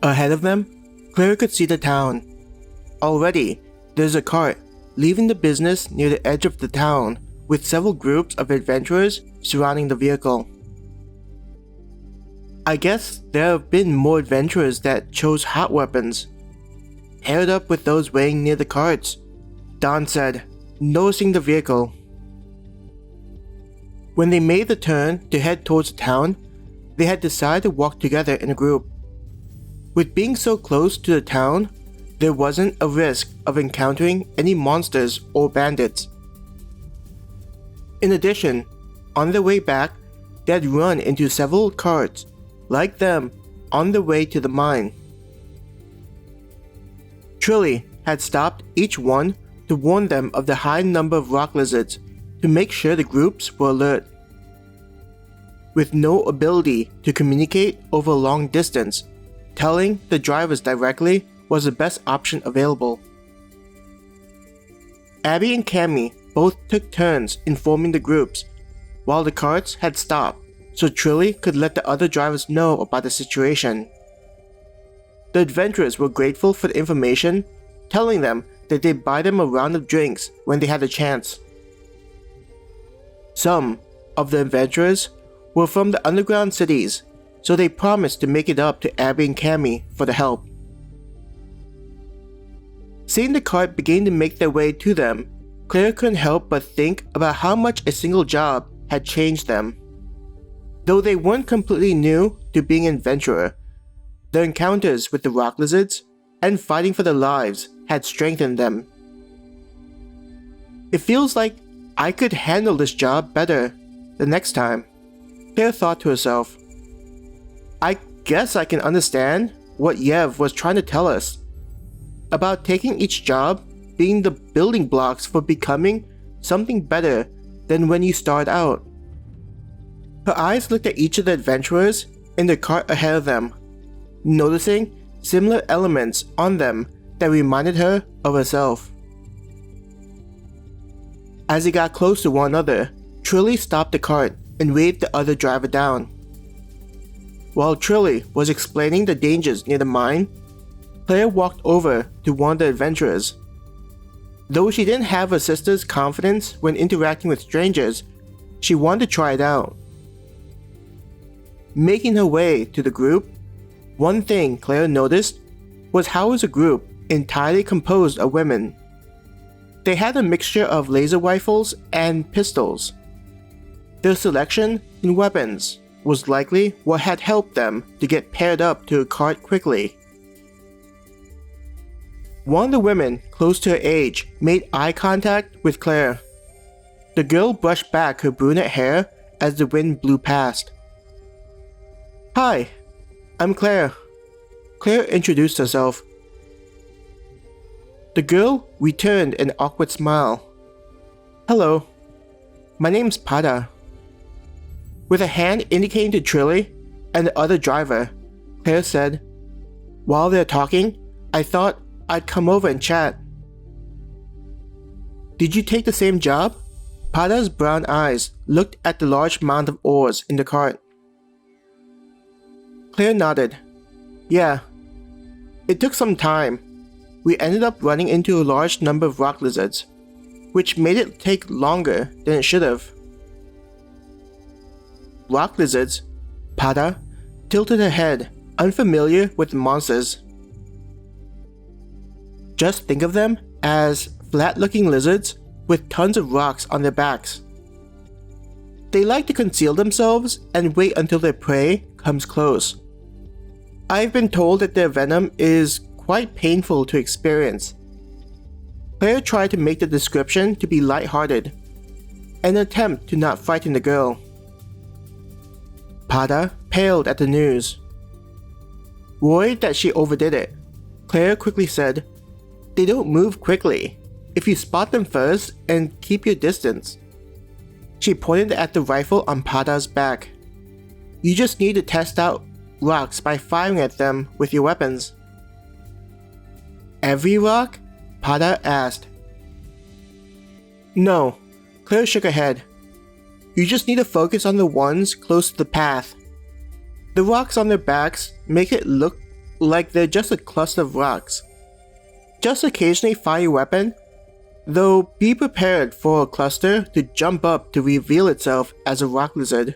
Ahead of them, Claire could see the town. Already, there's a cart leaving the business near the edge of the town with several groups of adventurers surrounding the vehicle. I guess there have been more adventurers that chose hot weapons. Paired up with those waiting near the carts, Don said, noticing the vehicle. When they made the turn to head towards the town, they had decided to walk together in a group. With being so close to the town, there wasn't a risk of encountering any monsters or bandits. In addition, on their way back, they had run into several carts, like them, on their way to the mine. Trilly had stopped each one to warn them of the high number of rock lizards to make sure the groups were alert. With no ability to communicate over a long distance, telling the drivers directly was the best option available. Abby and Cammy both took turns informing the groups, while the carts had stopped so Trilly could let the other drivers know about the situation. The adventurers were grateful for the information, telling them that they'd buy them a round of drinks when they had a chance. Some of the adventurers were from the underground cities, so they promised to make it up to Abby and Cammy for the help. Seeing the cart begin to make their way to them, Claire couldn't help but think about how much a single job had changed them. Though they weren't completely new to being an adventurer, their encounters with the rock lizards and fighting for their lives had strengthened them. It feels like I could handle this job better the next time, Claire thought to herself. I guess I can understand what Yev was trying to tell us about taking each job being the building blocks for becoming something better than when you start out. Her eyes looked at each of the adventurers in the cart ahead of them, noticing similar elements on them that reminded her of herself. As they got close to one another, Trilly stopped the cart and waved the other driver down. While Trilly was explaining the dangers near the mine, Claire walked over to one of the adventurers. Though she didn't have her sister's confidence when interacting with strangers, she wanted to try it out. Making her way to the group, one thing Claire noticed was how it was a group entirely composed of women. They had a mixture of laser rifles and pistols. Their selection in weapons was likely what had helped them to get paired up to a cart quickly. One of the women close to her age made eye contact with Claire. The girl brushed back her brunette hair as the wind blew past. "Hi, I'm Claire." Claire introduced herself. The girl returned an awkward smile. "Hello, my name's Pada." With a hand indicating to Trilly and the other driver, Claire said, "While they're talking, I thought I'd come over and chat." "Did you take the same job?" Pada's brown eyes looked at the large mound of ores in the cart. Claire nodded. "Yeah. It took some time. We ended up running into a large number of rock lizards, which made it take longer than it should have." Rock lizards? Pada tilted her head, unfamiliar with the monsters. Just think of them as flat-looking lizards with tons of rocks on their backs. They like to conceal themselves and wait until their prey comes close. I've been told that their venom is quite painful to experience. Claire tried to make the description to be lighthearted, an attempt to not frighten the girl. Pada paled at the news. Worried that she overdid it, Claire quickly said, "They don't move quickly. If you spot them first and keep your distance." She pointed at the rifle on Pada's back. "You just need to test out rocks by firing at them with your weapons." "Every rock?" Pada asked. "No," Claire shook her head. "You just need to focus on the ones close to the path. The rocks on their backs make it look like they're just a cluster of rocks. Just occasionally fire your weapon, though be prepared for a cluster to jump up to reveal itself as a rock lizard.